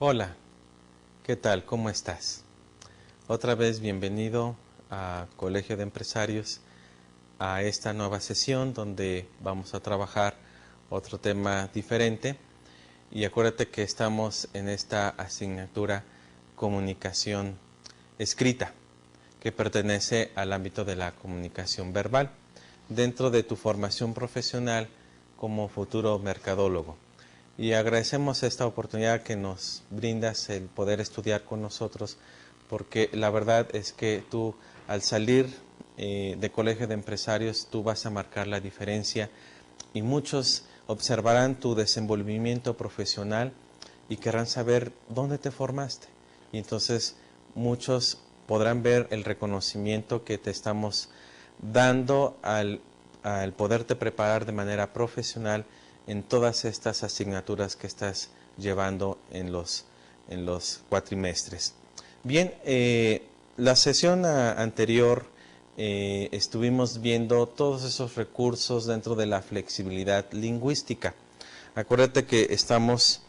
Hola, ¿qué tal? ¿Cómo estás? Otra vez bienvenido a Colegio de Empresarios, a esta nueva sesión donde vamos a trabajar otro tema diferente. Y acuérdate que estamos en esta asignatura Comunicación Escrita, que pertenece al ámbito de la comunicación verbal, dentro de tu formación profesional como futuro mercadólogo. Y agradecemos esta oportunidad que nos brindas el poder estudiar con nosotros, porque la verdad es que tú al salir de Colegio de Empresarios tú vas a marcar la diferencia y muchos observarán tu desenvolvimiento profesional y querrán saber dónde te formaste. Y entonces muchos podrán ver el reconocimiento que te estamos dando al poderte preparar de manera profesional en todas estas asignaturas que estás llevando en los cuatrimestres. Bien, la sesión anterior estuvimos viendo todos esos recursos dentro de la flexibilidad lingüística. Acuérdate que estamos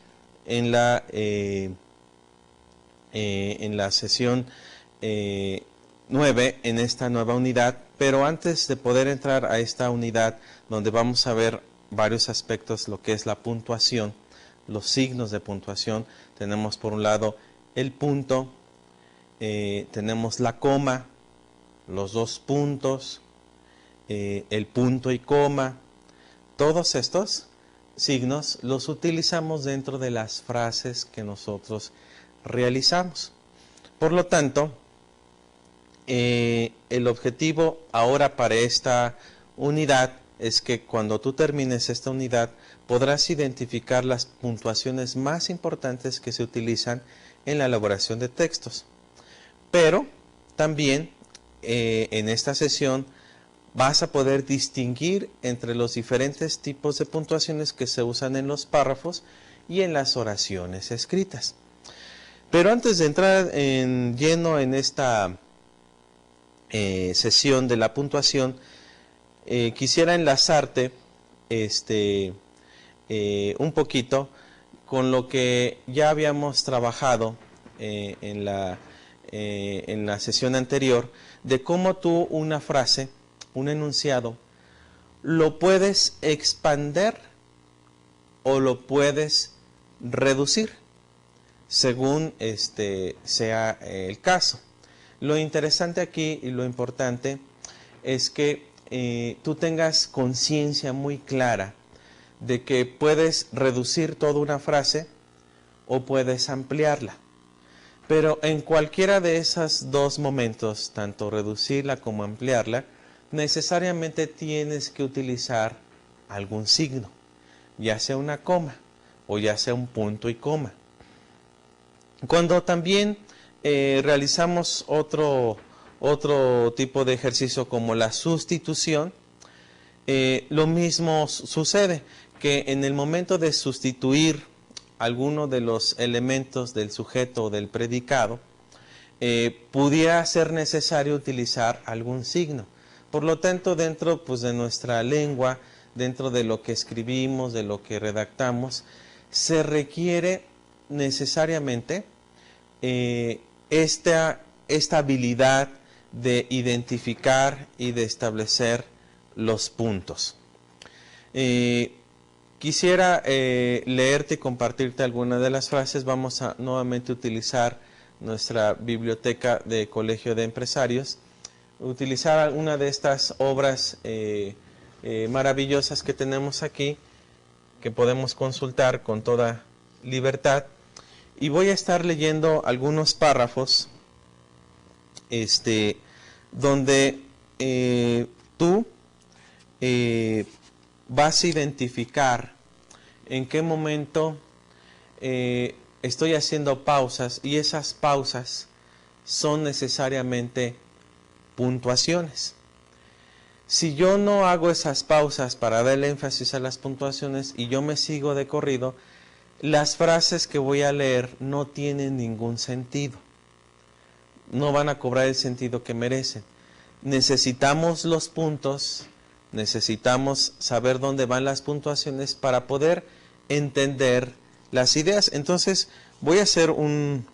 en la sesión 9, en esta nueva unidad, pero antes de poder entrar a esta unidad donde vamos a ver varios aspectos, lo que es la puntuación, los signos de puntuación, tenemos por un lado el punto, tenemos la coma, los dos puntos, el punto y coma. Todos estos signos los utilizamos dentro de las frases que nosotros realizamos. Por lo tanto, el objetivo ahora para esta unidad es que cuando tú termines esta unidad podrás identificar las puntuaciones más importantes que se utilizan en la elaboración de textos. Pero también en esta sesión vas a poder distinguir entre los diferentes tipos de puntuaciones que se usan en los párrafos y en las oraciones escritas. Pero antes de entrar en lleno en esta sesión de la puntuación, quisiera enlazarte un poquito con lo que ya habíamos trabajado en la sesión anterior, de cómo tú una frase, un enunciado, lo puedes expander o lo puedes reducir, según sea el caso. Lo interesante aquí y lo importante es que tú tengas conciencia muy clara de que puedes reducir toda una frase o puedes ampliarla. Pero en cualquiera de esos dos momentos, tanto reducirla como ampliarla, necesariamente tienes que utilizar algún signo, ya sea una coma o ya sea un punto y coma. Cuando también realizamos otro tipo de ejercicio como la sustitución, lo mismo sucede, que en el momento de sustituir alguno de los elementos del sujeto o del predicado, pudiera ser necesario utilizar algún signo. Por lo tanto, dentro de nuestra lengua, dentro de lo que escribimos, de lo que redactamos, se requiere necesariamente esta habilidad de identificar y de establecer los puntos. Quisiera leerte y compartirte algunas de las frases. Vamos a nuevamente utilizar nuestra biblioteca de Colegio de Empresarios, utilizar una de estas obras maravillosas que tenemos aquí, que podemos consultar con toda libertad. Y voy a estar leyendo algunos párrafos donde tú vas a identificar en qué momento estoy haciendo pausas, y esas pausas son necesariamente puntuaciones. Si yo no hago esas pausas para darle énfasis a las puntuaciones y yo me sigo de corrido, las frases que voy a leer no tienen ningún sentido. No van a cobrar el sentido que merecen. Necesitamos los puntos, necesitamos saber dónde van las puntuaciones para poder entender las ideas. Entonces voy a hacer un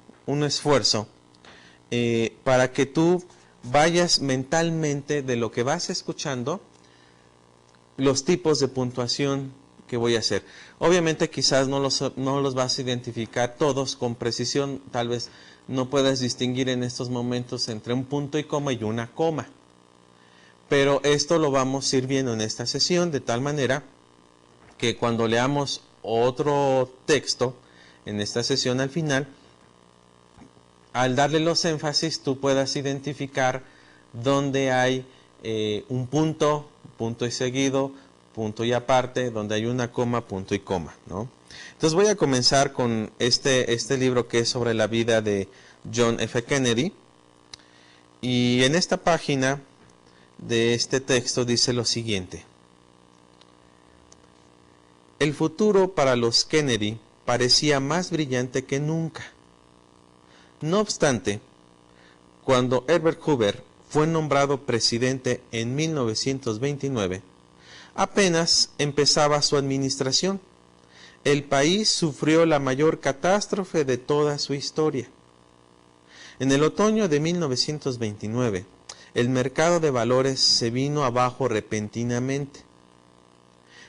esfuerzo para que tú vayas mentalmente de lo que vas escuchando, los tipos de puntuación que voy a hacer. Obviamente quizás no los vas a identificar todos con precisión, tal vez no puedas distinguir en estos momentos entre un punto y coma y una coma. Pero esto lo vamos a ir viendo en esta sesión, de tal manera que cuando leamos otro texto en esta sesión al final, al darle los énfasis, tú puedas identificar dónde hay un punto y seguido, punto y aparte, donde hay una coma, punto y coma, ¿no? Entonces voy a comenzar con este libro que es sobre la vida de John F. Kennedy. Y en esta página de este texto dice lo siguiente: el futuro para los Kennedy parecía más brillante que nunca. No obstante, cuando Herbert Hoover fue nombrado presidente en 1929, apenas empezaba su administración. El país sufrió la mayor catástrofe de toda su historia. En el otoño de 1929, el mercado de valores se vino abajo repentinamente.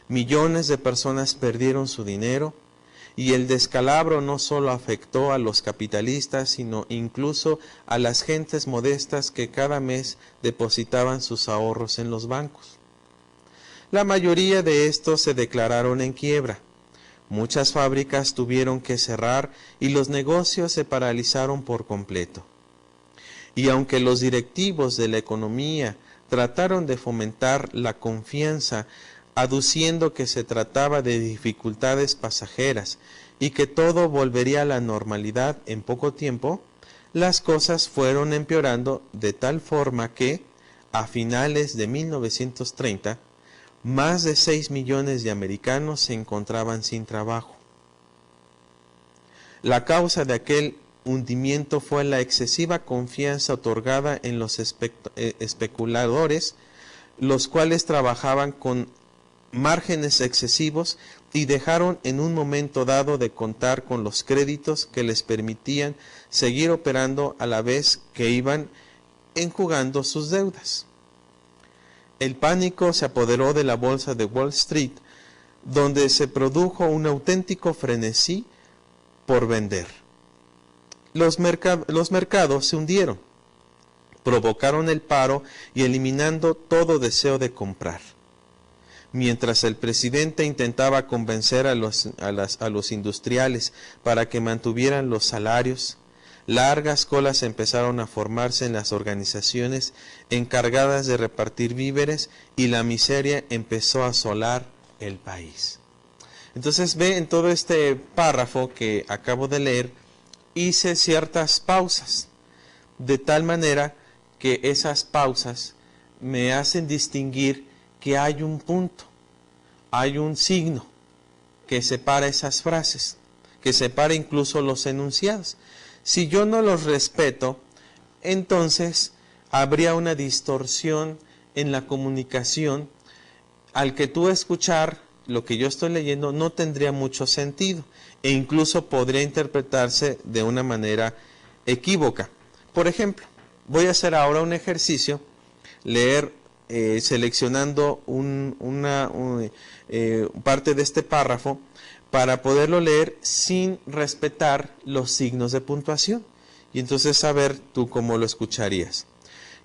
Millones de personas perdieron su dinero y el descalabro no solo afectó a los capitalistas, sino incluso a las gentes modestas que cada mes depositaban sus ahorros en los bancos. La mayoría de estos se declararon en quiebra. Muchas fábricas tuvieron que cerrar y los negocios se paralizaron por completo. Y aunque los directivos de la economía trataron de fomentar la confianza, aduciendo que se trataba de dificultades pasajeras y que todo volvería a la normalidad en poco tiempo, las cosas fueron empeorando de tal forma que, a finales de 1930, más de 6 millones de americanos se encontraban sin trabajo. La causa de aquel hundimiento fue la excesiva confianza otorgada en los especuladores, los cuales trabajaban con márgenes excesivos y dejaron en un momento dado de contar con los créditos que les permitían seguir operando a la vez que iban enjugando sus deudas. El pánico se apoderó de la bolsa de Wall Street, donde se produjo un auténtico frenesí por vender. Los mercados se hundieron, provocaron el paro y eliminando todo deseo de comprar. Mientras el presidente intentaba convencer a los industriales para que mantuvieran los salarios, largas colas empezaron a formarse en las organizaciones encargadas de repartir víveres y la miseria empezó a asolar el país. Entonces ve en todo este párrafo que acabo de leer, hice ciertas pausas, de tal manera que esas pausas me hacen distinguir que hay un punto, hay un signo que separa esas frases, que separa incluso los enunciados. Si yo no los respeto, entonces habría una distorsión en la comunicación. Al que tú escuchar lo que yo estoy leyendo no tendría mucho sentido e incluso podría interpretarse de una manera equívoca. Por ejemplo, voy a hacer ahora un ejercicio, leer seleccionando parte de este párrafo para poderlo leer sin respetar los signos de puntuación y entonces saber tú cómo lo escucharías.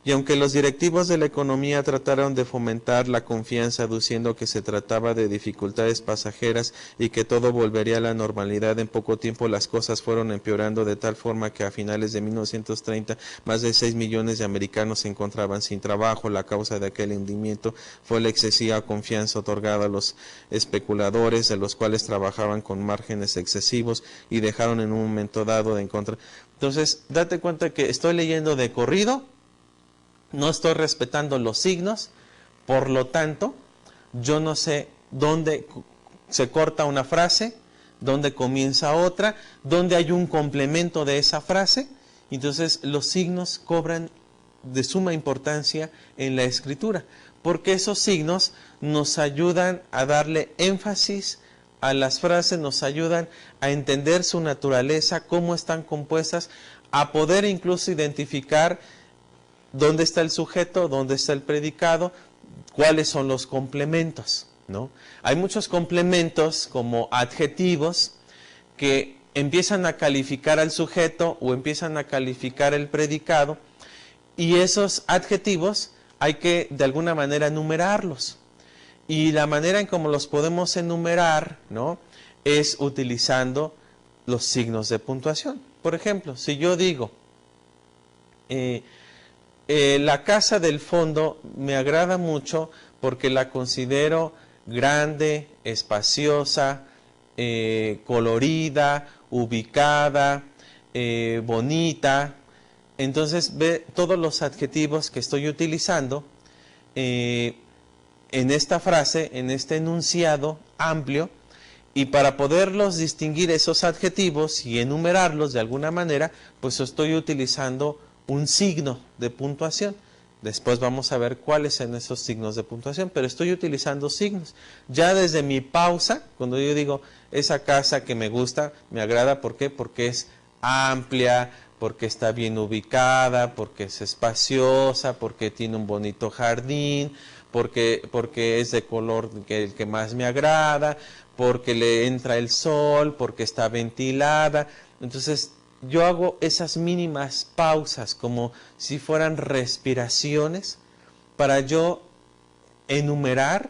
Y aunque los directivos de la economía trataron de fomentar la confianza aduciendo que se trataba de dificultades pasajeras y que todo volvería a la normalidad en poco tiempo, las cosas fueron empeorando de tal forma que a finales de 1930 más de 6 millones de americanos se encontraban sin trabajo. La causa de aquel hundimiento fue la excesiva confianza otorgada a los especuladores, de los cuales trabajaban con márgenes excesivos y dejaron en un momento dado de encontrar. Entonces, date cuenta que estoy leyendo de corrido, no estoy respetando los signos, por lo tanto, yo no sé dónde se corta una frase, dónde comienza otra, dónde hay un complemento de esa frase. Entonces, los signos cobran de suma importancia en la escritura, porque esos signos nos ayudan a darle énfasis a las frases, nos ayudan a entender su naturaleza, cómo están compuestas, a poder incluso identificar dónde está el sujeto, dónde está el predicado, cuáles son los complementos, ¿no? Hay muchos complementos como adjetivos que empiezan a calificar al sujeto o empiezan a calificar el predicado, y esos adjetivos hay que de alguna manera enumerarlos. Y la manera en cómo los podemos enumerar, ¿no?, es utilizando los signos de puntuación. Por ejemplo, si yo digo, la casa del fondo me agrada mucho porque la considero grande, espaciosa, colorida, ubicada, bonita. Entonces ve todos los adjetivos que estoy utilizando en esta frase, en este enunciado amplio, y para poderlos distinguir esos adjetivos y enumerarlos de alguna manera, pues estoy utilizando un signo de puntuación. Después vamos a ver cuáles son esos signos de puntuación, pero estoy utilizando signos. Ya desde mi pausa, cuando yo digo, esa casa que me gusta, me agrada, ¿por qué? Porque es amplia, porque está bien ubicada, porque es espaciosa, porque tiene un bonito jardín, porque es de color el que más me agrada, porque le entra el sol, porque está ventilada. Entonces yo hago esas mínimas pausas como si fueran respiraciones para yo enumerar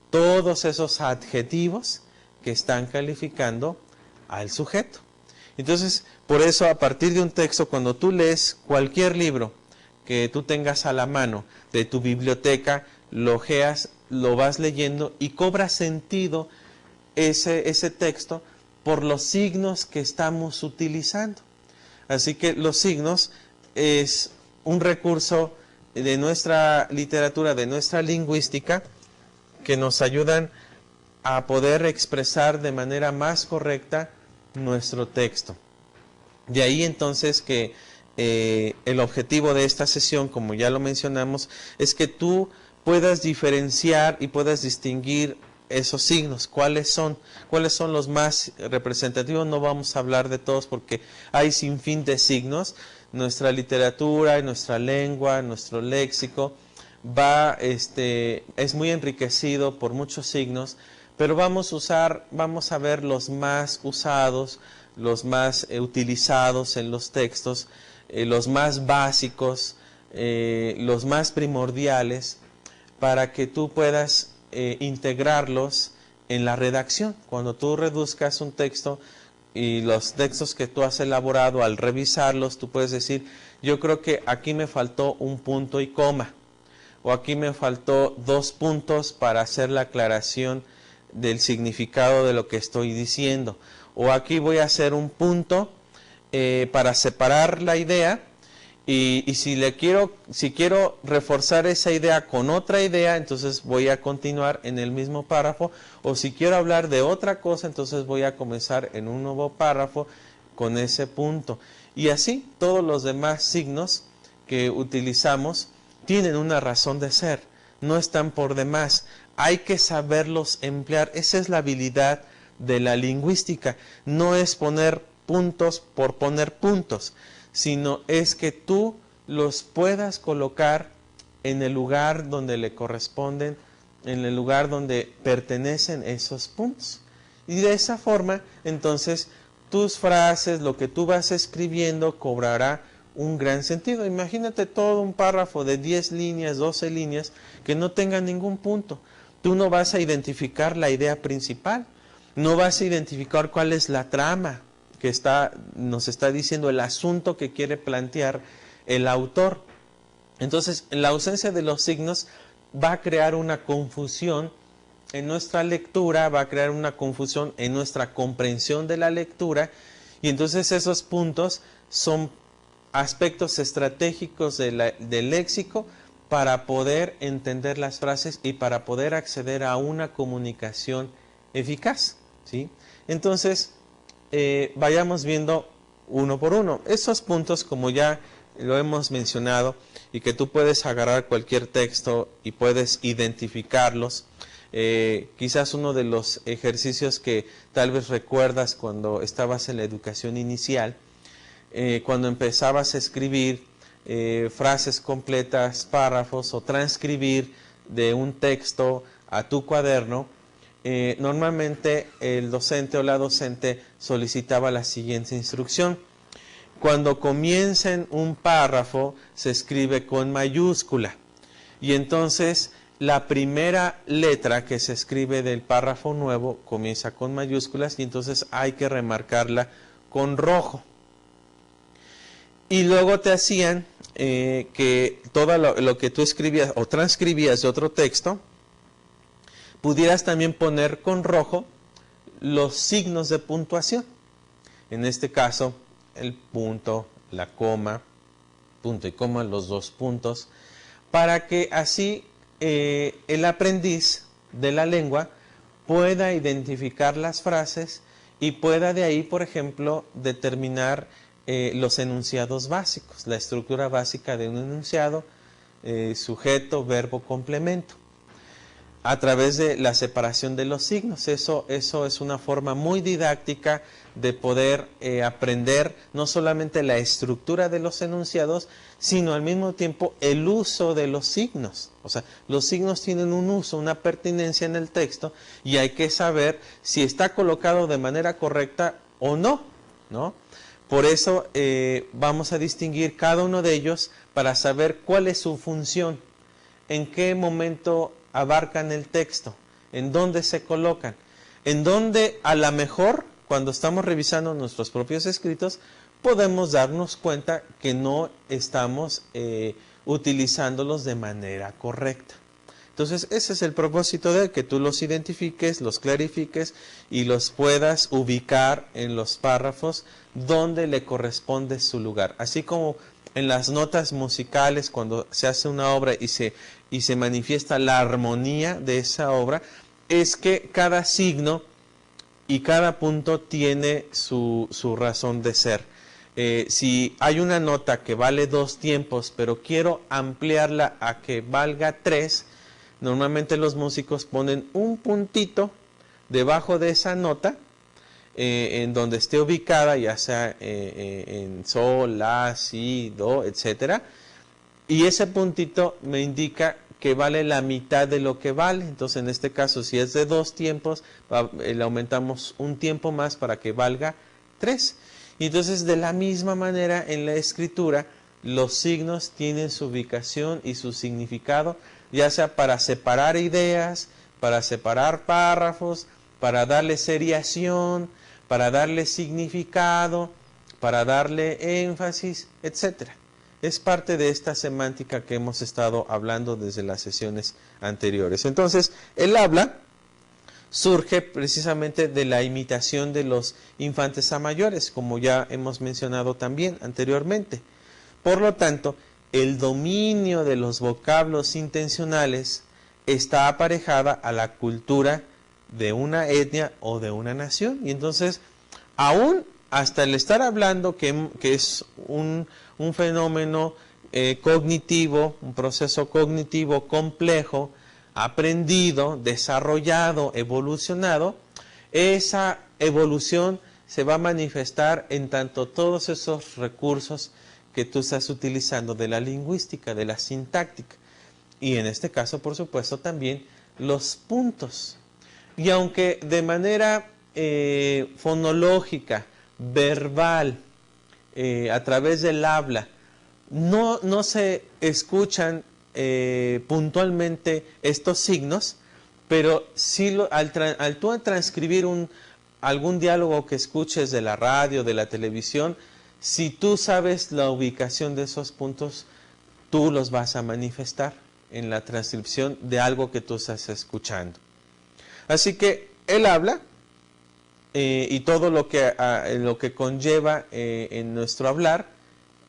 todos esos adjetivos que están calificando al sujeto. Entonces, por eso, a partir de un texto, cuando tú lees cualquier libro que tú tengas a la mano de tu biblioteca, lo ojeas, lo vas leyendo y cobra sentido ese texto por los signos que estamos utilizando. Así que los signos es un recurso de nuestra literatura, de nuestra lingüística, que nos ayudan a poder expresar de manera más correcta nuestro texto. De ahí entonces que el objetivo de esta sesión, como ya lo mencionamos, es que tú puedas diferenciar y puedas distinguir esos signos. ¿Cuáles son los más representativos? No vamos a hablar de todos porque hay sin fin de signos. Nuestra literatura, nuestra lengua, nuestro léxico es muy enriquecido por muchos signos, pero vamos a ver los más usados, los más utilizados en los textos, los más básicos, los más primordiales, para que tú puedas integrarlos en la redacción. Cuando tú reduzcas un texto y los textos que tú has elaborado, al revisarlos, tú puedes decir, yo creo que aquí me faltó un punto y coma, o aquí me faltó 2 puntos para hacer la aclaración del significado de lo que estoy diciendo, o aquí voy a hacer un punto para separar la idea, y si quiero reforzar esa idea con otra idea, entonces voy a continuar en el mismo párrafo, o si quiero hablar de otra cosa, entonces voy a comenzar en un nuevo párrafo con ese punto. Y así todos los demás signos que utilizamos tienen una razón de ser, no están por demás, hay que saberlos emplear. Esa es la habilidad de la lingüística, no es poner puntos por poner puntos, sino es que tú los puedas colocar en el lugar donde le corresponden, en el lugar donde pertenecen esos puntos. Y de esa forma, entonces, tus frases, lo que tú vas escribiendo, cobrará un gran sentido. Imagínate todo un párrafo de 10 líneas, 12 líneas, que no tenga ningún punto. Tú no vas a identificar la idea principal, no vas a identificar cuál es la trama que nos está diciendo, el asunto que quiere plantear el autor. Entonces, la ausencia de los signos va a crear una confusión en nuestra lectura, va a crear una confusión en nuestra comprensión de la lectura, y entonces esos puntos son aspectos estratégicos del léxico para poder entender las frases y para poder acceder a una comunicación eficaz, ¿sí? Entonces, vayamos viendo uno por uno. Esos puntos, como ya lo hemos mencionado, y que tú puedes agarrar cualquier texto y puedes identificarlos, Quizás uno de los ejercicios que tal vez recuerdas cuando estabas en la educación inicial, cuando empezabas a escribir frases completas, párrafos o transcribir de un texto a tu cuaderno, normalmente el docente o la docente solicitaba la siguiente instrucción. Cuando comiencen un párrafo se escribe con mayúscula y entonces la primera letra que se escribe del párrafo nuevo comienza con mayúsculas y entonces hay que remarcarla con rojo. Y luego te hacían que todo lo que tú escribías o transcribías de otro texto, pudieras también poner con rojo los signos de puntuación. En este caso, el punto, la coma, punto y coma, los 2 puntos, para que así el aprendiz de la lengua pueda identificar las frases y pueda de ahí, por ejemplo, determinar los enunciados básicos, la estructura básica de un enunciado, sujeto, verbo, complemento, a través de la separación de los signos. Eso es una forma muy didáctica de poder aprender no solamente la estructura de los enunciados, sino al mismo tiempo el uso de los signos. O sea, los signos tienen un uso, una pertinencia en el texto y hay que saber si está colocado de manera correcta o no, ¿no? Por eso vamos a distinguir cada uno de ellos para saber cuál es su función, en qué momento abarcan el texto, en dónde se colocan, en dónde a lo mejor cuando estamos revisando nuestros propios escritos podemos darnos cuenta que no estamos utilizándolos de manera correcta. Entonces ese es el propósito de que tú los identifiques, los clarifiques y los puedas ubicar en los párrafos donde le corresponde su lugar. Así como en las notas musicales cuando se hace una obra y se manifiesta la armonía de esa obra, es que cada signo y cada punto tiene su razón de ser. Si hay una nota que vale 2 tiempos, pero quiero ampliarla a que valga 3, normalmente los músicos ponen un puntito debajo de esa nota, en donde esté ubicada, ya sea en sol, la, si, do, etc. Y ese puntito me indica que vale la mitad de lo que vale. Entonces, en este caso, si es de 2 tiempos, le aumentamos un tiempo más para que valga 3. Y entonces, de la misma manera, en la escritura, los signos tienen su ubicación y su significado, ya sea para separar ideas, para separar párrafos, para darle seriación, para darle significado, para darle énfasis, etc. Es parte de esta semántica que hemos estado hablando desde las sesiones anteriores. Entonces, el habla surge precisamente de la imitación de los infantes a mayores, como ya hemos mencionado también anteriormente. Por lo tanto, el dominio de los vocablos intencionales está aparejada a la cultura de una etnia o de una nación. Y entonces, aún hasta el estar hablando que es un fenómeno cognitivo, un proceso cognitivo complejo, aprendido, desarrollado, evolucionado, esa evolución se va a manifestar en tanto todos esos recursos que tú estás utilizando de la lingüística, de la sintáctica. Y en este caso, por supuesto, también los puntos. Y aunque de manera fonológica, verbal, a través del habla, no se escuchan puntualmente estos signos, pero sí al tú transcribir algún diálogo que escuches de la radio, de la televisión, si tú sabes la ubicación de esos puntos, tú los vas a manifestar en la transcripción de algo que tú estás escuchando. Así que el habla y todo lo que conlleva en nuestro hablar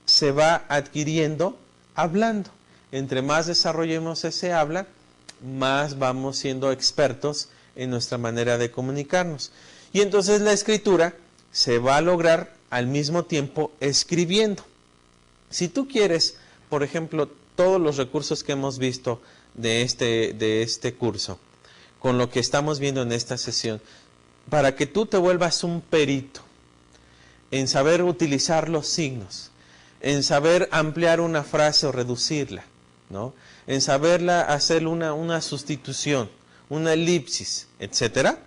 se va adquiriendo hablando. Entre más desarrollemos ese habla, más vamos siendo expertos en nuestra manera de comunicarnos. Y entonces la escritura se va a lograr al mismo tiempo escribiendo. Si tú quieres, por ejemplo, todos los recursos que hemos visto de este curso, con lo que estamos viendo en esta sesión, para que tú te vuelvas un perito en saber utilizar los signos, en saber ampliar una frase o reducirla, ¿no? En saberla hacer una sustitución, una elipsis, etcétera.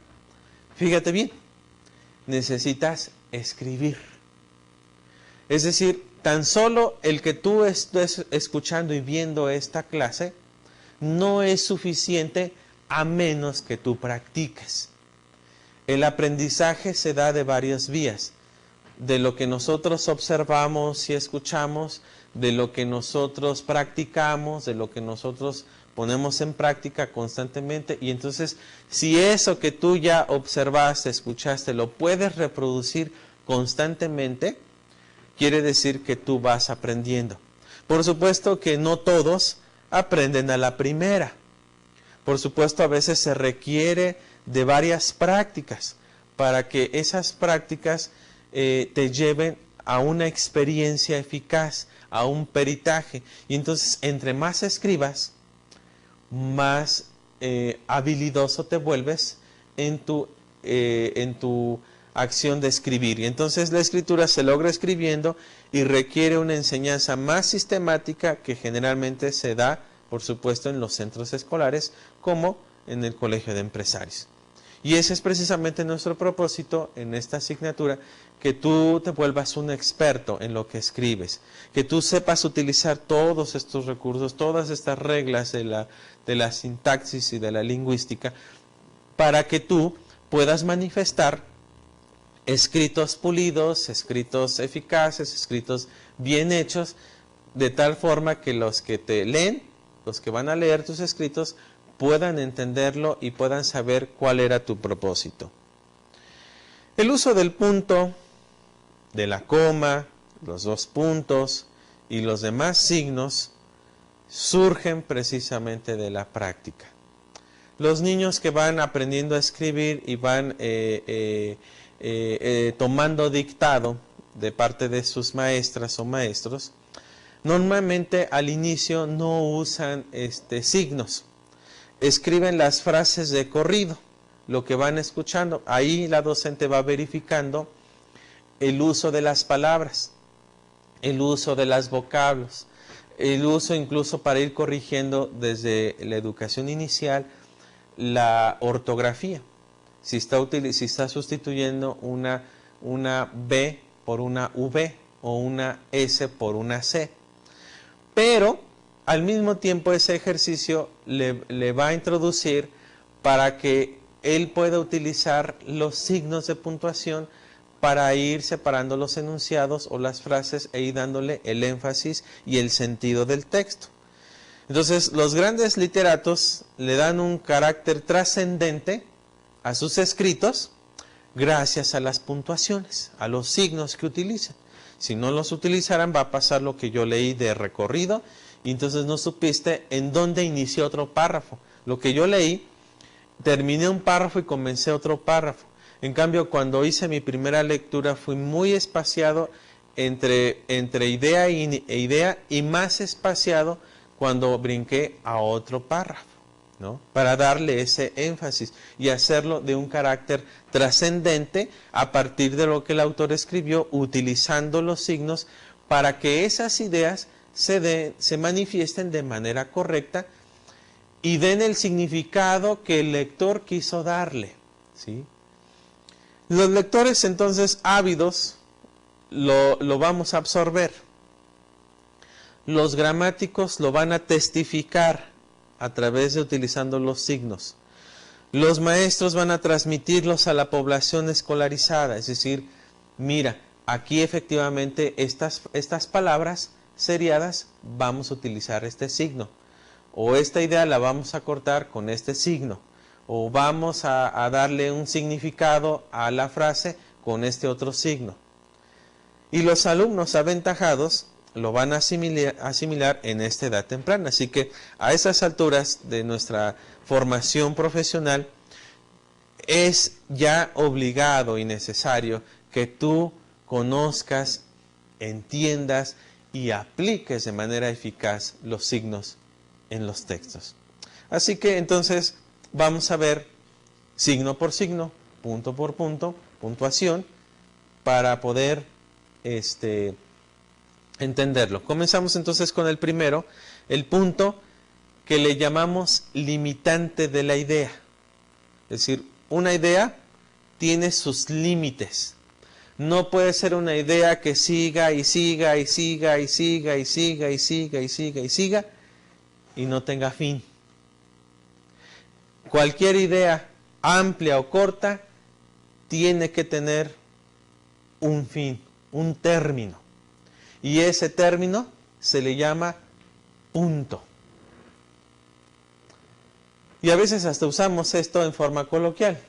Fíjate bien, necesitas escribir. Es decir, tan solo el que tú estés escuchando y viendo esta clase no es suficiente a menos que tú practiques. El aprendizaje se da de varias vías. De lo que nosotros observamos y escuchamos, de lo que nosotros practicamos, de lo que nosotros ponemos en práctica constantemente. Y entonces, si eso que tú ya observaste, escuchaste, lo puedes reproducir constantemente, quiere decir que tú vas aprendiendo. Por supuesto que no todos aprenden a la primera. Por supuesto, a veces se requiere de varias prácticas para que esas prácticas te lleven a una experiencia eficaz, a un peritaje. Y entonces, entre más escribas, más habilidoso te vuelves en tu acción de escribir. Y entonces la escritura se logra escribiendo y requiere una enseñanza más sistemática que generalmente se da, por supuesto, en los centros escolares, como en el Colegio de Empresarios. Y ese es precisamente nuestro propósito en esta asignatura, que tú te vuelvas un experto en lo que escribes, que tú sepas utilizar todos estos recursos, todas estas reglas de la sintaxis y de la lingüística, para que tú puedas manifestar escritos pulidos, escritos eficaces, escritos bien hechos, de tal forma que los que te leen, los que van a leer tus escritos, puedan entenderlo y puedan saber cuál era tu propósito. El uso del punto, de la coma, los dos puntos y los demás signos surgen precisamente de la práctica. Los niños que van aprendiendo a escribir y van tomando dictado de parte de sus maestras o maestros, normalmente al inicio no usan signos. Escriben las frases de corrido, lo que van escuchando. Ahí la docente va verificando el uso de las palabras, el uso de los vocablos, el uso incluso para ir corrigiendo desde la educación inicial la ortografía. Si está sustituyendo una B por una V o una S por una C. Pero al mismo tiempo ese ejercicio le va a introducir para que él pueda utilizar los signos de puntuación para ir separando los enunciados o las frases e ir dándole el énfasis y el sentido del texto. Entonces, los grandes literatos le dan un carácter trascendente a sus escritos gracias a las puntuaciones, a los signos que utilizan. Si no los utilizaran, va a pasar lo que yo leí de recorrido, y entonces no supiste en dónde inició otro párrafo. Lo que yo leí, terminé un párrafo y comencé otro párrafo. En cambio, cuando hice mi primera lectura, fui muy espaciado entre idea e idea, y más espaciado cuando brinqué a otro párrafo, ¿no? Para darle ese énfasis y hacerlo de un carácter trascendente a partir de lo que el autor escribió, utilizando los signos para que esas ideas se manifiesten de manera correcta y den el significado que el lector quiso darle, ¿sí? Los lectores entonces ávidos lo vamos a absorber. Los gramáticos lo van a testificar a través de utilizando los signos. Los maestros van a transmitirlos a la población escolarizada, es decir, mira, aquí efectivamente estas palabras seriadas vamos a utilizar este signo, o esta idea la vamos a cortar con este signo, o vamos a darle un significado a la frase con este otro signo. Y los alumnos aventajados lo van a asimilar en esta edad temprana. Así que a esas alturas de nuestra formación profesional es ya obligado y necesario que tú conozcas, entiendas y apliques de manera eficaz los signos en los textos. Así que entonces vamos a ver signo por signo, punto por punto, puntuación, para poder entenderlo. Comenzamos entonces con el primero, el punto que le llamamos limitante de la idea. Es decir, una idea tiene sus límites. No puede ser una idea que siga y siga y siga y siga y siga y siga y siga y siga y no tenga fin. Cualquier idea, amplia o corta, tiene que tener un fin, un término. Y ese término se le llama punto. Y a veces hasta usamos esto en forma coloquial.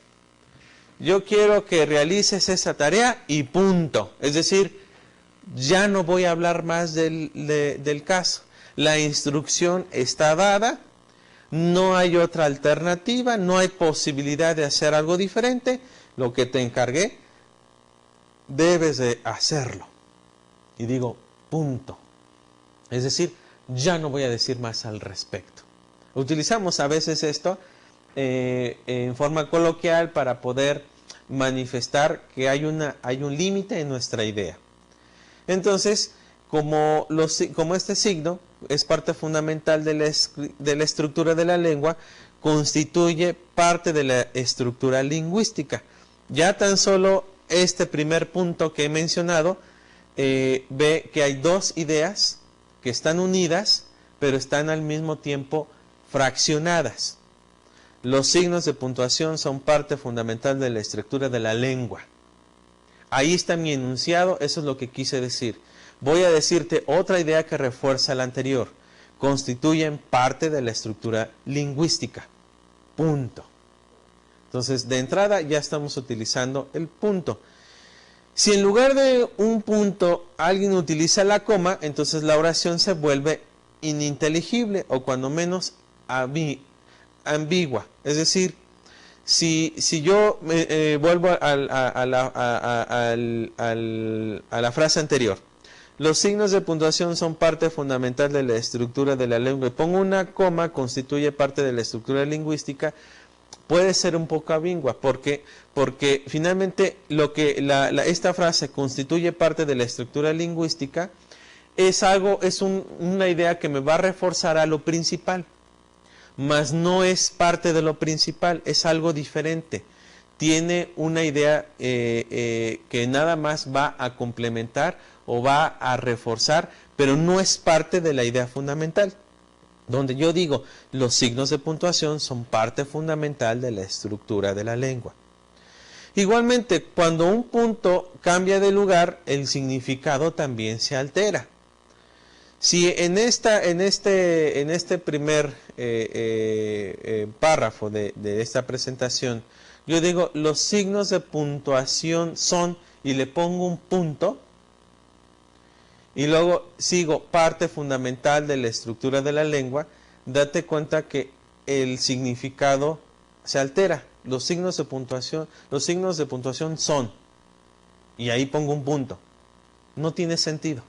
Yo quiero que realices esa tarea y punto. Es decir, ya no voy a hablar más del caso. La instrucción está dada, no hay otra alternativa, no hay posibilidad de hacer algo diferente. Lo que te encargué, debes de hacerlo. Y digo, punto. Es decir, ya no voy a decir más al respecto. Utilizamos a veces esto en forma coloquial para poder manifestar que hay un límite en nuestra idea. Entonces, como este signo es parte fundamental de la estructura de la lengua, constituye parte de la estructura lingüística. Ya tan solo este primer punto que he mencionado, ve que hay dos ideas que están unidas, pero están al mismo tiempo fraccionadas. Los signos de puntuación son parte fundamental de la estructura de la lengua. Ahí está mi enunciado, eso es lo que quise decir. Voy a decirte otra idea que refuerza la anterior. Constituyen parte de la estructura lingüística. Punto. Entonces, de entrada ya estamos utilizando el punto. Si en lugar de un punto alguien utiliza la coma, entonces la oración se vuelve ininteligible o cuando menos ambigua. Es decir, si yo vuelvo a la frase anterior, los signos de puntuación son parte fundamental de la estructura de la lengua y pongo una coma, constituye parte de la estructura lingüística, puede ser un poco ambigua, porque finalmente esta frase constituye parte de la estructura lingüística es una idea que me va a reforzar a lo principal, mas no es parte de lo principal, es algo diferente. Tiene una idea que nada más va a complementar o va a reforzar, pero no es parte de la idea fundamental. Donde yo digo, los signos de puntuación son parte fundamental de la estructura de la lengua. Igualmente, cuando un punto cambia de lugar, el significado también se altera. Si en este primer párrafo de esta presentación, yo digo, los signos de puntuación son, y le pongo un punto, y luego sigo parte fundamental de la estructura de la lengua, date cuenta que el significado se altera. Los signos de puntuación son, y ahí pongo un punto. No tiene sentido.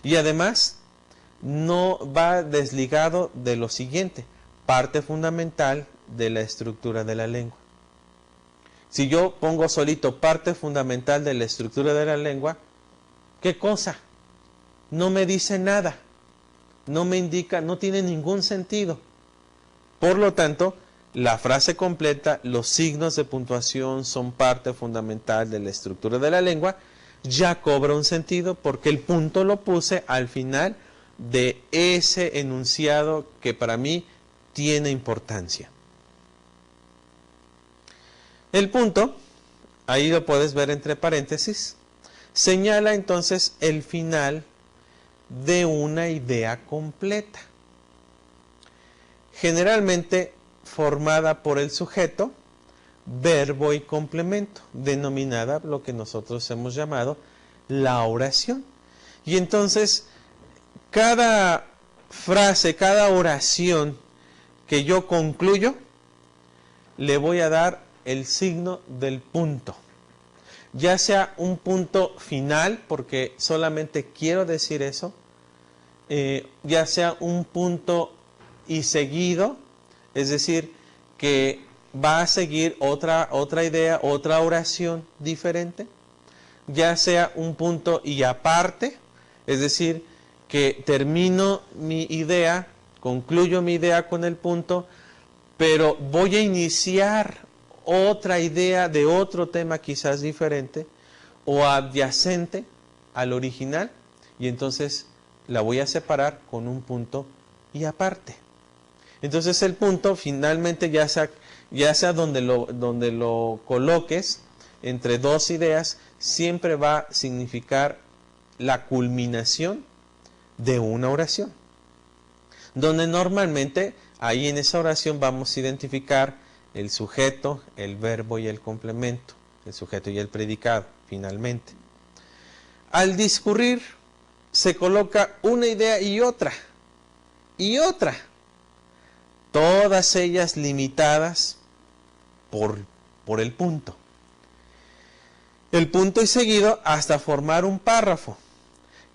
Y además, no va desligado de lo siguiente, parte fundamental de la estructura de la lengua. Si yo pongo solito parte fundamental de la estructura de la lengua, ¿qué cosa? No me dice nada, no me indica, no tiene ningún sentido. Por lo tanto, la frase completa, los signos de puntuación son parte fundamental de la estructura de la lengua, ya cobra un sentido porque el punto lo puse al final de ese enunciado que para mí tiene importancia. El punto, ahí lo puedes ver entre paréntesis, señala entonces el final de una idea completa, generalmente formada por el sujeto, verbo y complemento, denominada lo que nosotros hemos llamado la oración. Y entonces, cada frase, cada oración que yo concluyo, le voy a dar el signo del punto. Ya sea un punto final, porque solamente quiero decir eso, ya sea un punto y seguido, es decir, que va a seguir otra idea, otra oración diferente, ya sea un punto y aparte, es decir, que termino mi idea, concluyo mi idea con el punto, pero voy a iniciar otra idea de otro tema quizás diferente o adyacente al original, y entonces la voy a separar con un punto y aparte. Entonces el punto finalmente ya sea donde lo coloques entre dos ideas, siempre va a significar la culminación de una oración, donde normalmente ahí en esa oración vamos a identificar el sujeto, el verbo y el complemento, el sujeto y el predicado, finalmente. Al discurrir se coloca una idea y otra, todas ellas limitadas por el punto. El punto y seguido hasta formar un párrafo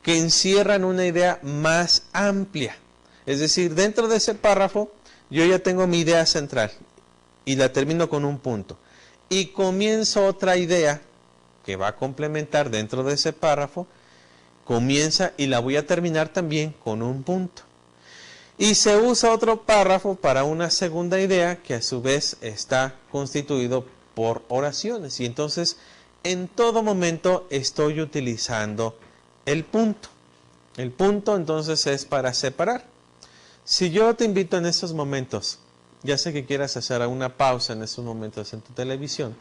que encierran una idea más amplia. Es decir, dentro de ese párrafo yo ya tengo mi idea central y la termino con un punto. Y comienzo otra idea que va a complementar dentro de ese párrafo, comienza y la voy a terminar también con un punto. Y se usa otro párrafo para una segunda idea que a su vez está constituido por oraciones. Y entonces en todo momento estoy utilizando el punto. El punto entonces es para separar. Si yo te invito en estos momentos, ya sé que quieras hacer una pausa en estos momentos en tu televisión,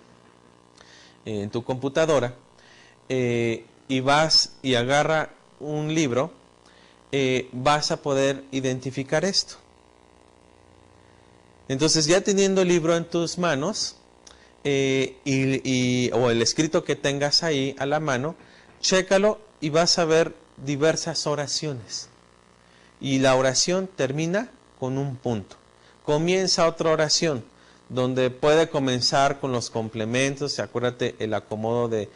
en tu computadora, y vas y agarra un libro, vas a poder identificar esto. Entonces ya teniendo el libro en tus manos, o el escrito que tengas ahí a la mano, chécalo y vas a ver diversas oraciones. Y la oración termina con un punto. Comienza otra oración, donde puede comenzar con los complementos. Acuérdate el acomodo de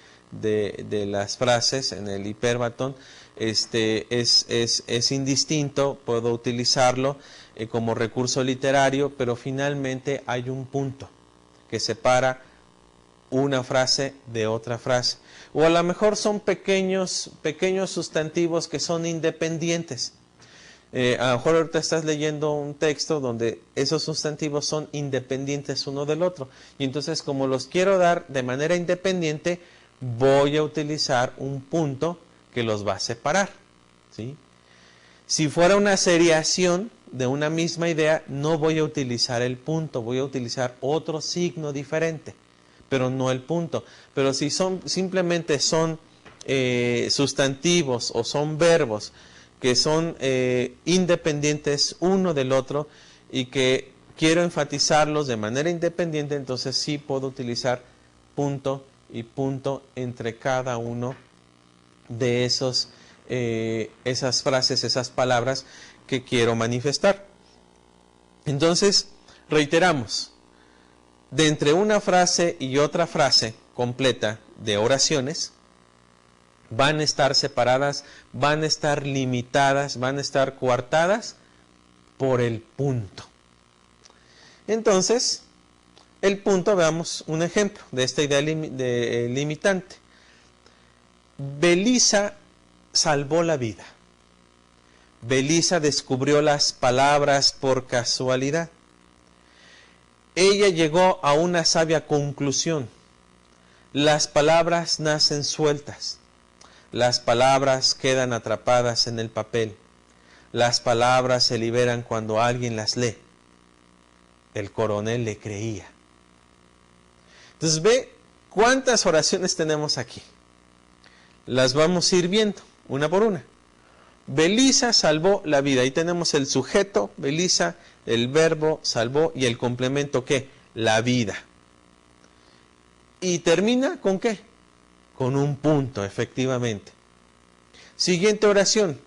las frases en el hiperbatón. Es indistinto, puedo utilizarlo como recurso literario, pero finalmente hay un punto que separa una frase de otra frase. O a lo mejor son pequeños sustantivos que son independientes. A lo mejor ahorita estás leyendo un texto donde esos sustantivos son independientes uno del otro. Y entonces, como los quiero dar de manera independiente, voy a utilizar un punto que los va a separar, ¿sí? Si fuera una seriación de una misma idea, no voy a utilizar el punto, voy a utilizar otro signo diferente, pero no el punto. Pero si simplemente son sustantivos o son verbos que son independientes uno del otro y que quiero enfatizarlos de manera independiente, entonces sí puedo utilizar punto y punto entre cada uno de esas frases, esas palabras que quiero manifestar. Entonces, reiteramos, de entre una frase y otra frase completa de oraciones, van a estar separadas, van a estar limitadas, van a estar coartadas por el punto. Entonces, el punto, veamos un ejemplo de esta idea limitante. Belisa salvó la vida. Belisa descubrió las palabras por casualidad. Ella llegó a una sabia conclusión. Las palabras nacen sueltas. Las palabras quedan atrapadas en el papel. Las palabras se liberan cuando alguien las lee. El coronel le creía. Entonces ve cuántas oraciones tenemos aquí. Las vamos a ir viendo, una por una. Belisa salvó la vida. Ahí tenemos el sujeto, Belisa, el verbo salvó y el complemento, ¿qué? La vida. ¿Y termina con qué? Con un punto, efectivamente. Siguiente oración.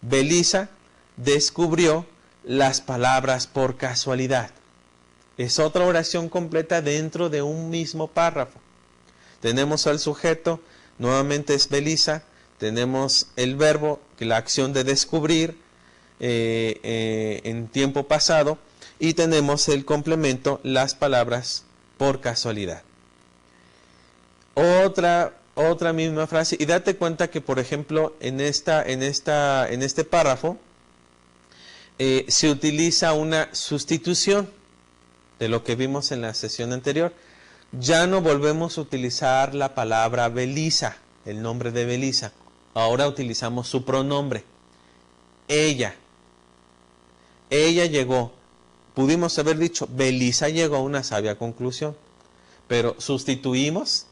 Belisa descubrió las palabras por casualidad. Es otra oración completa dentro de un mismo párrafo. Tenemos al sujeto, nuevamente es Belisa. Tenemos el verbo, que la acción de descubrir en tiempo pasado. y tenemos el complemento, las palabras por casualidad. Otra misma frase, y date cuenta que, por ejemplo, en este párrafo se utiliza una sustitución de lo que vimos en la sesión anterior. Ya no volvemos a utilizar la palabra Belisa, el nombre de Belisa. Ahora utilizamos su pronombre. Ella llegó. Pudimos haber dicho, Belisa llegó a una sabia conclusión, pero sustituimos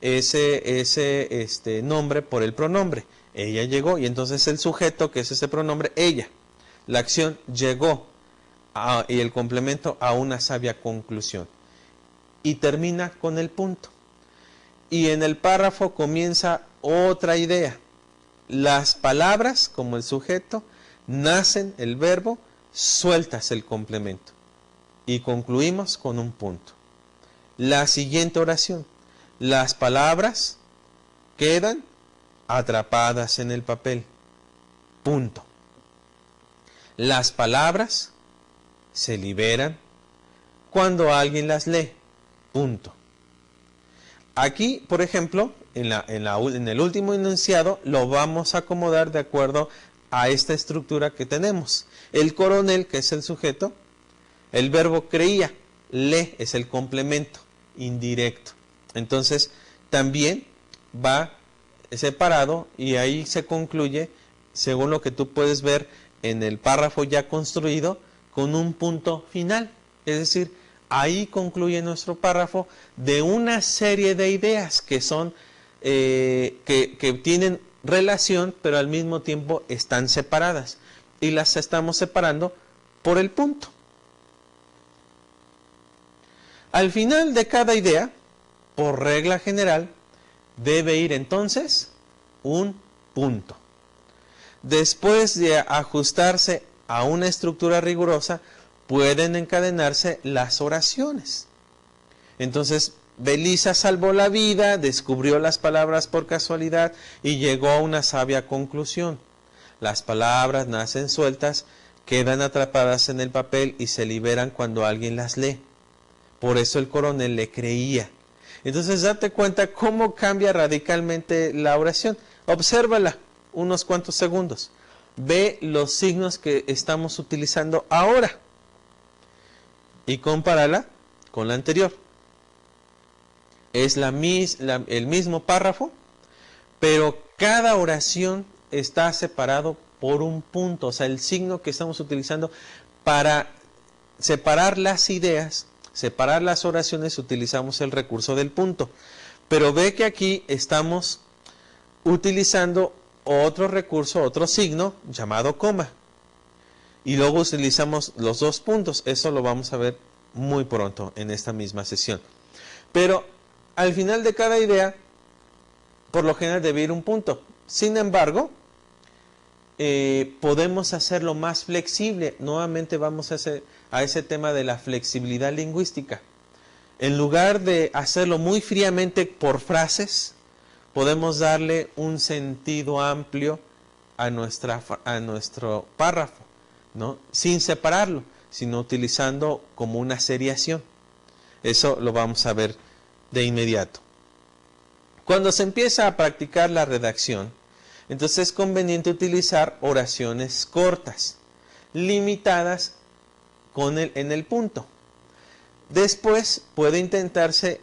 ese nombre por el pronombre. Ella llegó, y entonces el sujeto, que es ese pronombre, ella. La acción llegó y el complemento a una sabia conclusión. Y termina con el punto. Y en el párrafo comienza otra idea. Las palabras, como el sujeto, nacen el verbo, sueltas el complemento. Y concluimos con un punto. La siguiente oración. Las palabras quedan atrapadas en el papel. Punto. Las palabras se liberan cuando alguien las lee. Punto. Aquí, por ejemplo, en el último enunciado, lo vamos a acomodar de acuerdo a esta estructura que tenemos. El coronel, que es el sujeto, el verbo creía, lee es el complemento indirecto. Entonces, también va separado y ahí se concluye, según lo que tú puedes ver en el párrafo ya construido, con un punto final. Es decir, ahí concluye nuestro párrafo de una serie de ideas que son que tienen relación, pero al mismo tiempo están separadas. Y las estamos separando por el punto. Al final de cada idea, por regla general, debe ir entonces un punto. Después de ajustarse a una estructura rigurosa, pueden encadenarse las oraciones. Entonces, Belisa salvó la vida, descubrió las palabras por casualidad y llegó a una sabia conclusión. Las palabras nacen sueltas, quedan atrapadas en el papel y se liberan cuando alguien las lee. Por eso el coronel le creía. Entonces, date cuenta cómo cambia radicalmente la oración. Obsérvala unos cuantos segundos. Ve los signos que estamos utilizando ahora y compárala con la anterior. Es el mismo párrafo, pero cada oración está separado por un punto. O sea, el signo que estamos utilizando para separar las ideas, separar las oraciones, utilizamos el recurso del punto. Pero ve que aquí estamos utilizando otro recurso, otro signo llamado coma. Y luego utilizamos los dos puntos. Eso lo vamos a ver muy pronto en esta misma sesión. Pero al final de cada idea, por lo general debe ir un punto. Sin embargo, podemos hacerlo más flexible. Nuevamente vamos a ese tema de la flexibilidad lingüística. En lugar de hacerlo muy fríamente por frases, podemos darle un sentido amplio a nuestro párrafo, ¿no? Sin separarlo, sino utilizando como una seriación. Eso lo vamos a ver de inmediato. Cuando se empieza a practicar la redacción, entonces es conveniente utilizar oraciones cortas, limitadas en el punto. Después puede intentarse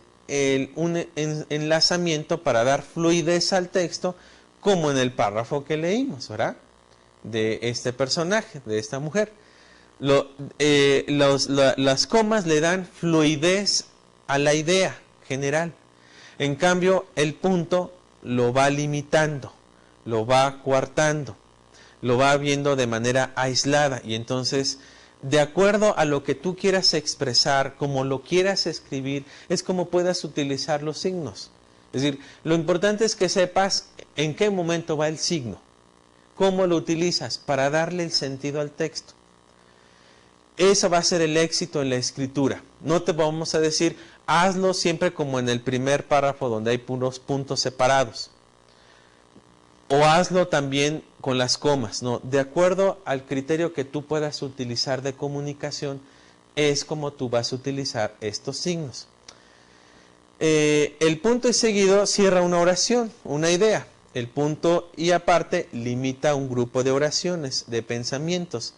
un enlazamiento para dar fluidez al texto, como en el párrafo que leímos, ¿verdad? De este personaje, de esta mujer. Las comas le dan fluidez a la idea general. En cambio, el punto lo va limitando, lo va coartando, lo va viendo de manera aislada. Y entonces, de acuerdo a lo que tú quieras expresar, como lo quieras escribir, es como puedas utilizar los signos. Es decir, lo importante es que sepas en qué momento va el signo, cómo lo utilizas para darle el sentido al texto. Eso va a ser el éxito en la escritura. No te vamos a decir, hazlo siempre como en el primer párrafo donde hay puros puntos separados. o hazlo también con las comas, ¿no? De acuerdo al criterio que tú puedas utilizar de comunicación, es como tú vas a utilizar estos signos. El punto y seguido cierra una oración, una idea. El punto y aparte limita un grupo de oraciones, de pensamientos,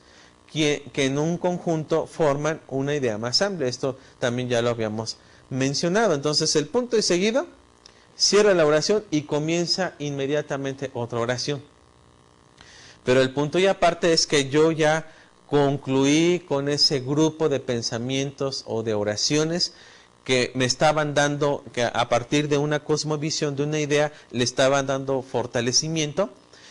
que en un conjunto forman una idea más amplia. Esto también ya lo habíamos mencionado. Entonces el punto y seguido cierra la oración y comienza inmediatamente otra oración. Pero el punto y aparte es que yo ya concluí con ese grupo de pensamientos o de oraciones que me estaban dando, que a partir de una cosmovisión, de una idea, le estaban dando fortalecimiento.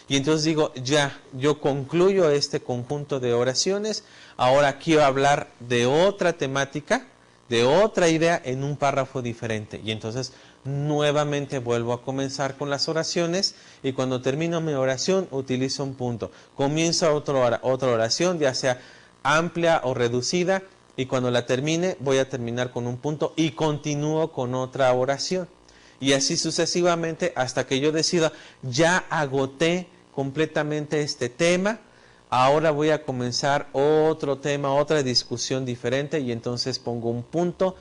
Y entonces digo, ya, yo concluyo este conjunto de oraciones, ahora quiero hablar de otra temática, de otra idea en un párrafo diferente. Y entonces nuevamente vuelvo a comenzar con las oraciones y cuando termino mi oración utilizo un punto. Comienzo otra oración, ya sea amplia o reducida, y cuando la termine voy a terminar con un punto y continúo con otra oración. Y así sucesivamente hasta que yo decida, ya agoté completamente este tema, ahora voy a comenzar otro tema, otra discusión diferente y entonces pongo un punto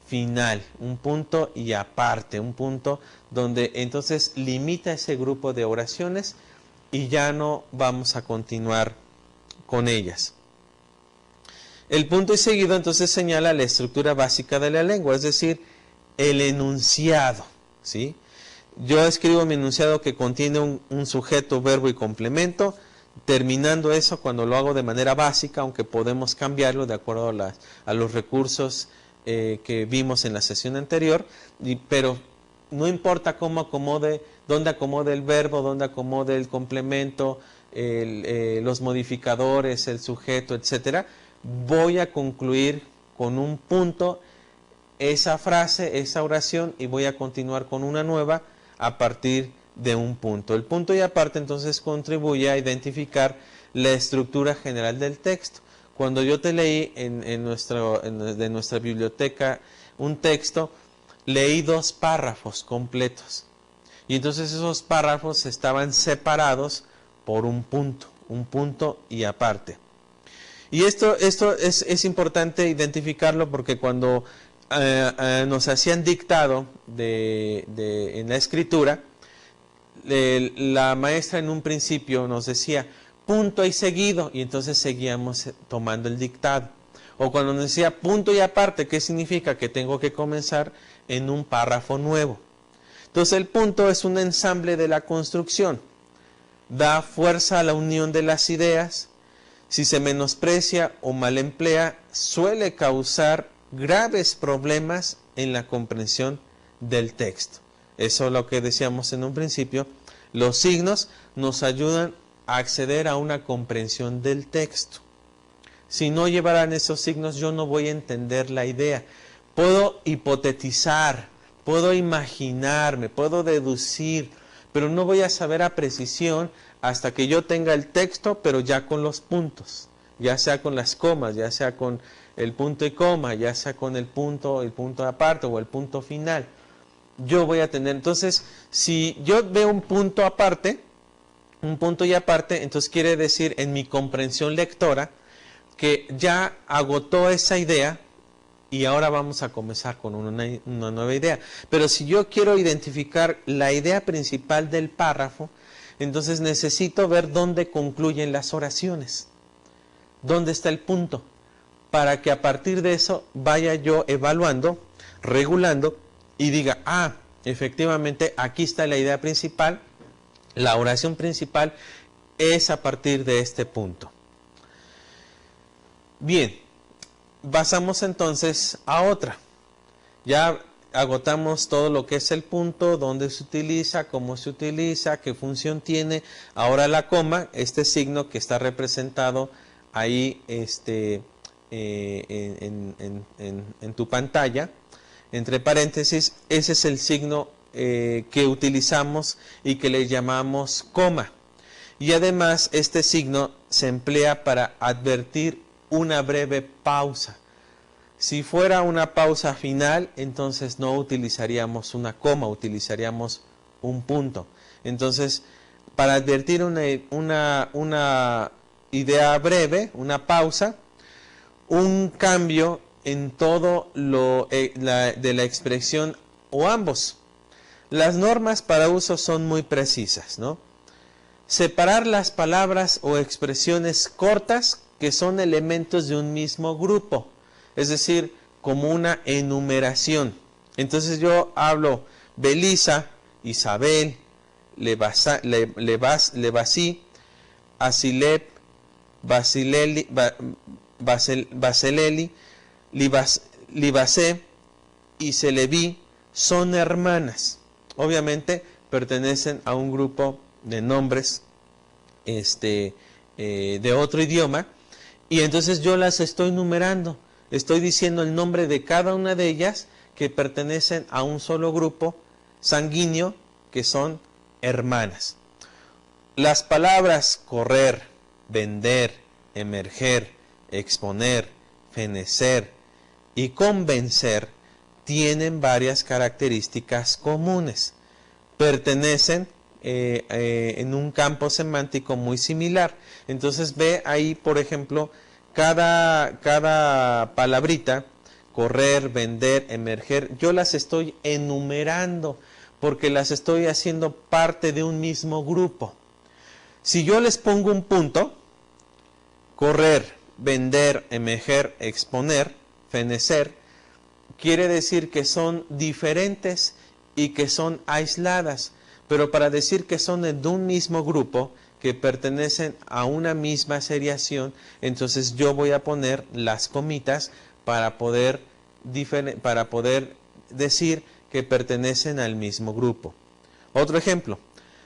final, un punto y aparte, un punto donde entonces limita ese grupo de oraciones y ya no vamos a continuar con ellas. El punto y seguido entonces señala la estructura básica de la lengua, es decir, el enunciado, ¿sí? Yo escribo mi enunciado que contiene un sujeto, verbo y complemento. Terminando eso, cuando lo hago de manera básica, aunque podemos cambiarlo de acuerdo a los recursos que vimos en la sesión anterior, pero no importa cómo acomode, dónde acomode el verbo, dónde acomode el complemento, los modificadores, el sujeto, etcétera, voy a concluir con un punto esa frase, esa oración y voy a continuar con una nueva a partir de un punto. El punto y aparte entonces contribuye a identificar la estructura general del texto. Cuando yo te leí de nuestra biblioteca un texto, leí 2 párrafos completos. Y entonces esos párrafos estaban separados por un punto y aparte. Y esto es importante identificarlo porque cuando nos hacían dictado en la escritura, la maestra en un principio nos decía punto y seguido y entonces seguíamos tomando el dictado. O cuando nos decía punto y aparte, ¿qué significa? Que tengo que comenzar en un párrafo nuevo. Entonces el punto es un ensamble de la construcción. Da fuerza a la unión de las ideas. Si se menosprecia o mal emplea, suele causar graves problemas en la comprensión del texto. Eso es lo que decíamos en un principio. Los signos nos ayudan a acceder a una comprensión del texto. Si no llevaran esos signos, yo no voy a entender la idea. Puedo hipotetizar, puedo imaginarme, puedo deducir, pero no voy a saber a precisión hasta que yo tenga el texto, pero ya con los puntos, ya sea con las comas, ya sea con el punto y coma, ya sea con el punto aparte o el punto final. Yo voy a tener, entonces, si yo veo un punto aparte, un punto y aparte, entonces quiere decir en mi comprensión lectora que ya agotó esa idea y ahora vamos a comenzar con una nueva idea. Pero si yo quiero identificar la idea principal del párrafo, entonces necesito ver dónde concluyen las oraciones, dónde está el punto, para que a partir de eso vaya yo evaluando, regulando y diga, efectivamente aquí está la idea principal, la oración principal es a partir de este punto. Bien, pasamos entonces a otra. Ya agotamos todo lo que es el punto, dónde se utiliza, cómo se utiliza, qué función tiene. Ahora la coma, este signo que está representado ahí en tu pantalla, entre paréntesis, ese es el signo que utilizamos y que le llamamos coma. Y además este signo se emplea para advertir una breve pausa. Si fuera una pausa final, entonces no utilizaríamos una coma, utilizaríamos un punto. Entonces, para advertir una idea breve, una pausa, un cambio en todo lo de la expresión o ambos. Las normas para uso son muy precisas, ¿no? Separar las palabras o expresiones cortas que son elementos de un mismo grupo, es decir, como una enumeración. Entonces yo hablo Belisa, Isabel, Levasí, Asilep, Baseleli, Libasé y Seleví son hermanas. Obviamente pertenecen a un grupo de nombres de otro idioma, y entonces yo las estoy numerando. Estoy diciendo el nombre de cada una de ellas que pertenecen a un solo grupo sanguíneo, que son hermanas. Las palabras correr, vender, emerger, exponer, fenecer y convencer tienen varias características comunes. Pertenecen en un campo semántico muy similar. Entonces ve ahí, por ejemplo, cada palabrita, correr, vender, emerger, yo las estoy enumerando porque las estoy haciendo parte de un mismo grupo. Si yo les pongo un punto, correr, vender, emerger, exponer, fenecer, quiere decir que son diferentes y que son aisladas, pero para decir que son de un mismo grupo, que pertenecen a una misma seriación, entonces yo voy a poner las comitas para poder decir que pertenecen al mismo grupo. Otro ejemplo,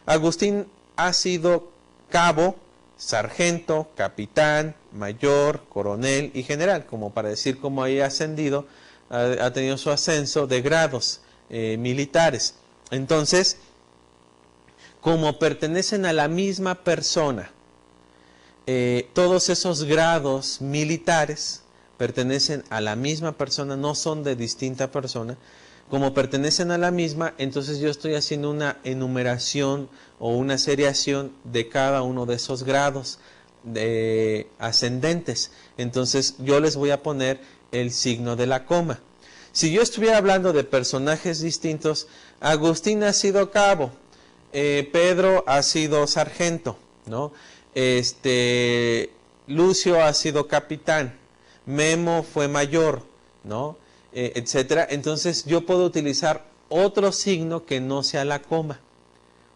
Agustín ha sido cabo, sargento, capitán, mayor, coronel y general, como para decir cómo ha ascendido, ha tenido su ascenso de grados militares. Entonces, como pertenecen a la misma persona, todos esos grados militares pertenecen a la misma persona, no son de distinta persona. Como pertenecen a la misma, entonces yo estoy haciendo una enumeración o una seriación de cada uno de esos grados ascendentes. Entonces yo les voy a poner el signo de la coma. Si yo estuviera hablando de personajes distintos, Agustín ha sido cabo, Pedro ha sido sargento, ¿no? Lucio ha sido capitán, Memo fue mayor, ¿no? Etcétera. Entonces yo puedo utilizar otro signo que no sea la coma.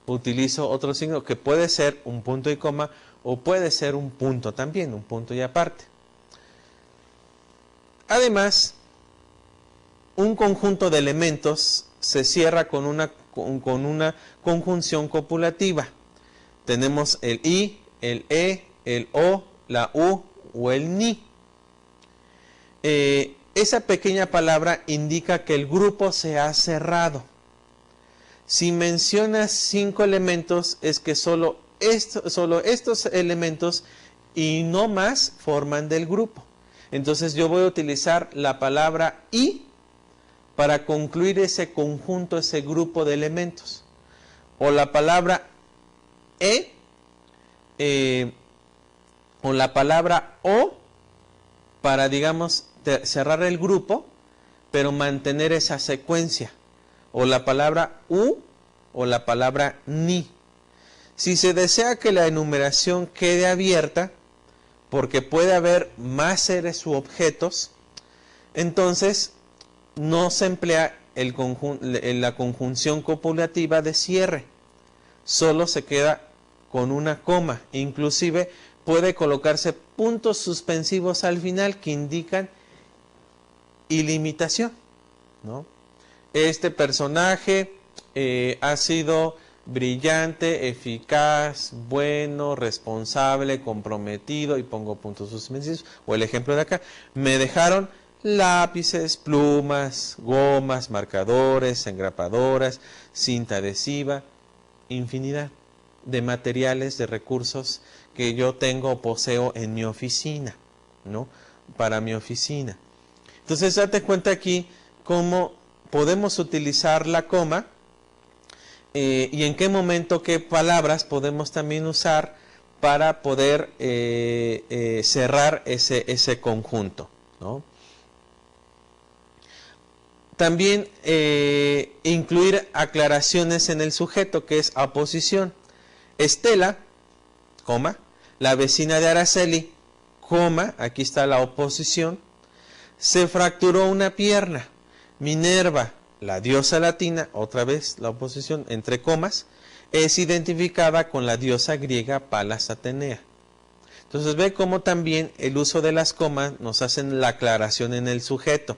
Utilizo otro signo que puede ser un punto y coma o puede ser un punto también, un punto y aparte. Además, un conjunto de elementos se cierra con una conjunción copulativa. Tenemos el I, el E, el O, la U o el NI. Esa pequeña palabra indica que el grupo se ha cerrado. Si mencionas 5 elementos, es que solo estos elementos y no más forman del grupo. Entonces yo voy a utilizar la palabra I para concluir ese conjunto, ese grupo de elementos. O la palabra o la palabra O para, digamos, cerrar el grupo, pero mantener esa secuencia. O la palabra U o la palabra NI. Si se desea que la enumeración quede abierta, porque puede haber más seres u objetos, entonces no se emplea la conjunción copulativa de cierre. Solo se queda con una coma. Inclusive puede colocarse puntos suspensivos al final que indican ilimitación, ¿no? Este personaje ha sido brillante, eficaz, bueno, responsable, comprometido, y pongo puntos suspensivos. O el ejemplo de acá, me dejaron lápices, plumas, gomas, marcadores, engrapadoras, cinta adhesiva, infinidad de materiales, de recursos que yo tengo o poseo en mi oficina, ¿no? Para mi oficina. Entonces date cuenta aquí cómo podemos utilizar la coma y en qué momento, qué palabras podemos también usar para poder cerrar ese conjunto, ¿no? También incluir aclaraciones en el sujeto, que es aposición. Estela, coma, la vecina de Araceli, coma, aquí está la oposición, se fracturó una pierna. Minerva, la diosa latina, otra vez la oposición, entre comas, es identificada con la diosa griega Palas Atenea. Entonces ve cómo también el uso de las comas nos hacen la aclaración en el sujeto.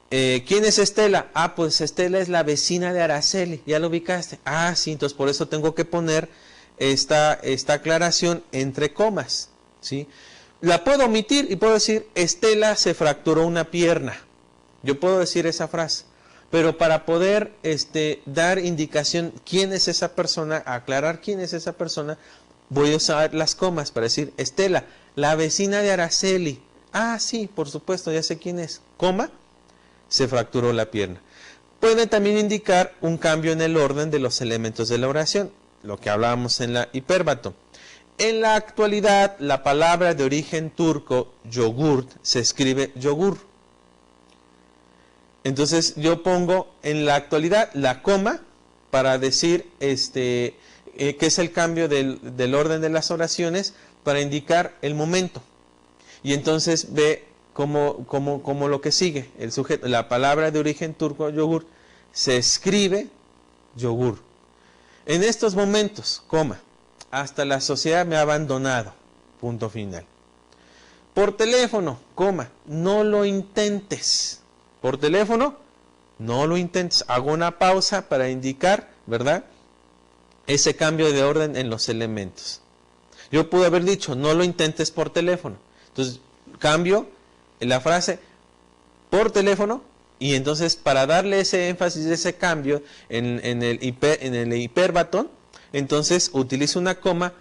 ¿Quién es Estela? Ah, pues Estela es la vecina de Araceli, ¿ya lo ubicaste? Ah, sí, entonces por eso tengo que poner esta aclaración entre comas, ¿sí? La puedo omitir y puedo decir, Estela se fracturó una pierna. Yo puedo decir esa frase, pero para poder dar indicación quién es esa persona, aclarar quién es esa persona, voy a usar las comas para decir, Estela, la vecina de Araceli. Ah, sí, por supuesto, ya sé quién es. Coma, se fracturó la pierna. Puede también indicar un cambio en el orden de los elementos de la oración, lo que hablábamos en la hipérbato. En la actualidad, la palabra de origen turco, yogurt, se escribe yogur. Entonces yo pongo en la actualidad la coma para decir que es el cambio del orden de las oraciones para indicar el momento. Y entonces ve como lo que sigue, el sujeto, la palabra de origen turco, yogur, se escribe yogur. En estos momentos, coma, hasta la sociedad me ha abandonado, punto final. Por teléfono, coma, no lo intentes. Por teléfono, no lo intentes. Hago una pausa para indicar, ¿verdad?, ese cambio de orden en los elementos. Yo pude haber dicho, no lo intentes por teléfono. Entonces, cambio la frase por teléfono, y entonces para darle ese énfasis, ese cambio en el hipérbato, entonces utilizo una coma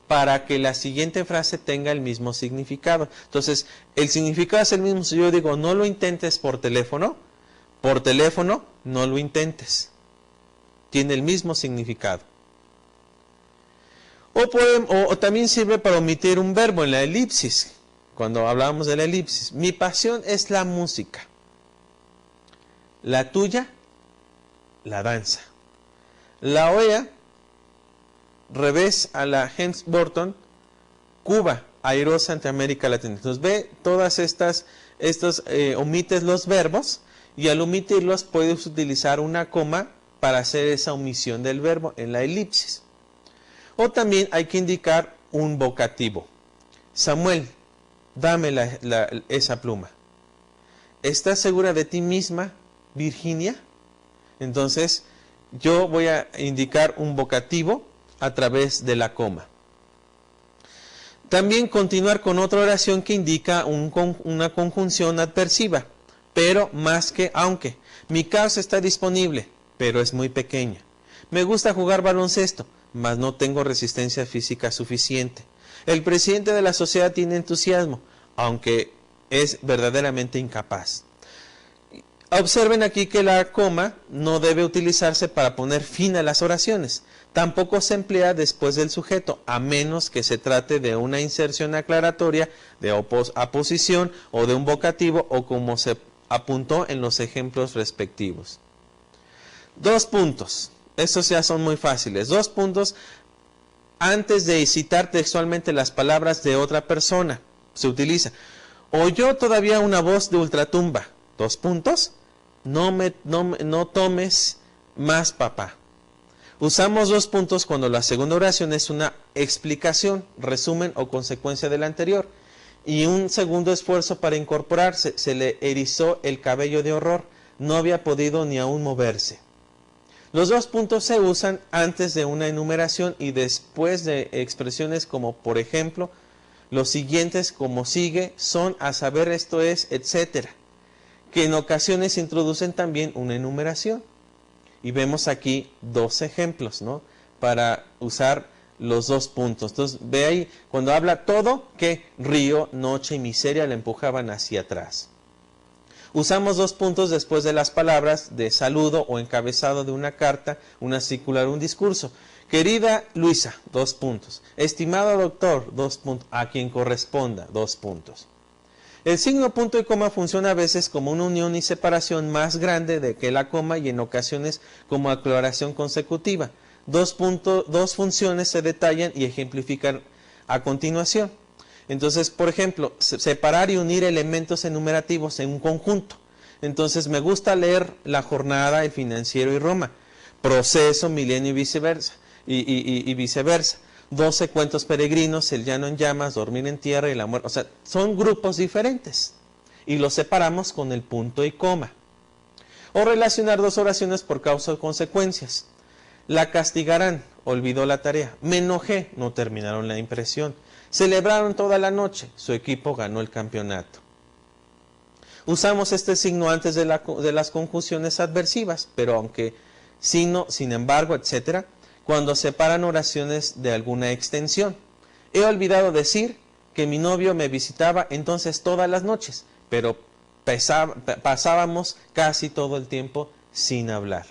para que la siguiente frase tenga el mismo significado. Entonces, el significado es el mismo. Si yo digo, no lo intentes por teléfono, no lo intentes. Tiene el mismo significado. O también sirve para omitir un verbo en la elipsis. Cuando hablamos de la elipsis, mi pasión es la música. La tuya, la danza. La OEA, revés a la Helms-Burton, Cuba, airosa ante América Latina. Entonces ve todas omites los verbos, y al omitirlos puedes utilizar una coma para hacer esa omisión del verbo en la elipsis. O también hay que indicar un vocativo. Samuel, dame esa pluma. ¿Estás segura de ti misma, Virginia? Entonces, yo voy a indicar un vocativo a través de la coma. También continuar con otra oración que indica una conjunción adversiva, pero más que aunque. Mi casa está disponible, pero es muy pequeña. Me gusta jugar baloncesto, mas no tengo resistencia física suficiente. El presidente de la sociedad tiene entusiasmo, aunque es verdaderamente incapaz. Observen aquí que la coma no debe utilizarse para poner fin a las oraciones. Tampoco se emplea después del sujeto, a menos que se trate de una inserción aclaratoria, de aposición o de un vocativo, o como se apuntó en los ejemplos respectivos. 2 puntos. Estos ya son muy fáciles. 2 puntos antes de citar textualmente las palabras de otra persona. Se utiliza. Oyó todavía una voz de ultratumba. 2 puntos. No tomes más, papá. Usamos 2 puntos cuando la segunda oración es una explicación, resumen o consecuencia de la anterior. Y un segundo esfuerzo para incorporarse. Se le erizó el cabello de horror. No había podido ni aún moverse. Los 2 puntos se usan antes de una enumeración y después de expresiones como, por ejemplo, los siguientes, como sigue, son, a saber, esto es, etcétera, que en ocasiones introducen también una enumeración. Y vemos aquí 2 ejemplos, ¿no?, para usar los 2 puntos. Entonces, ve ahí, cuando habla todo, que río, noche y miseria le empujaban hacia atrás. Usamos 2 puntos después de las palabras de saludo o encabezado de una carta, una circular, un discurso. Querida Luisa, 2 puntos. Estimado doctor, 2 puntos. A quien corresponda, 2 puntos. El signo punto y coma funciona a veces como una unión y separación más grande de que la coma y en ocasiones como aclaración consecutiva. 2 funciones se detallan y ejemplifican a continuación. Entonces, por ejemplo, separar y unir elementos enumerativos en un conjunto. Entonces, me gusta leer La Jornada, El Financiero y Roma, Proceso, Milenio y viceversa. Y viceversa. 12 cuentos peregrinos, El Llano en Llamas, Dormir en Tierra y La Muerte. O sea, son grupos diferentes. Y los separamos con el punto y coma. O relacionar 2 oraciones por causa o consecuencias. La castigarán, olvidó la tarea. Me enojé, no terminaron la impresión. Celebraron toda la noche, su equipo ganó el campeonato. Usamos este signo antes de las conjunciones adversivas, pero aunque sino, sin embargo, etc., cuando separan oraciones de alguna extensión. He olvidado decir que mi novio me visitaba entonces todas las noches, pero pasábamos casi todo el tiempo sin hablar.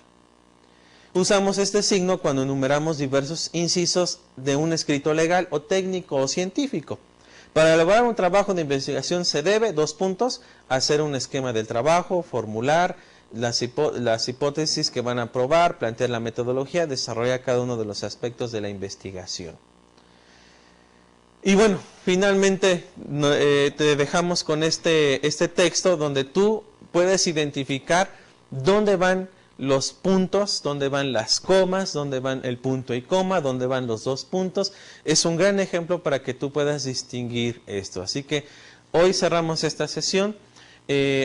Usamos este signo cuando enumeramos diversos incisos de un escrito legal o técnico o científico. Para elaborar un trabajo de investigación se debe, 2 puntos, hacer un esquema del trabajo, formular las hipótesis que van a probar, plantear la metodología, desarrollar cada uno de los aspectos de la investigación. Y bueno, finalmente te dejamos con este texto donde tú puedes identificar dónde van los puntos, dónde van las comas, dónde van el punto y coma, dónde van los 2 puntos. Es un gran ejemplo para que tú puedas distinguir esto. Así que hoy cerramos esta sesión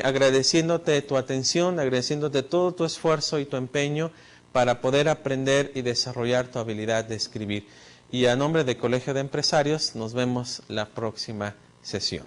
agradeciéndote tu atención, agradeciéndote todo tu esfuerzo y tu empeño para poder aprender y desarrollar tu habilidad de escribir. Y a nombre del Colegio de Empresarios, nos vemos la próxima sesión.